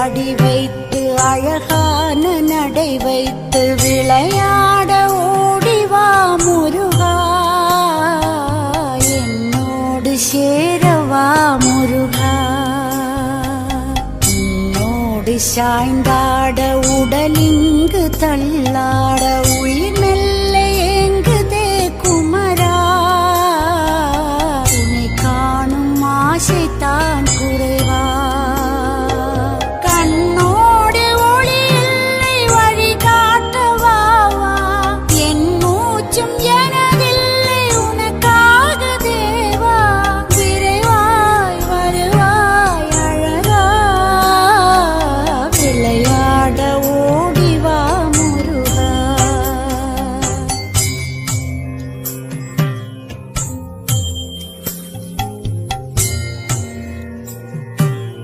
அடி வைத்து அழகான நடை வைத்து விளையாட ஓடிவா முருகா, என்னோடு சேரவா முருகா. உன்னோடு சாய்ந்தாட உடலிங்கு தள்ளாட உயிர் மெல்ல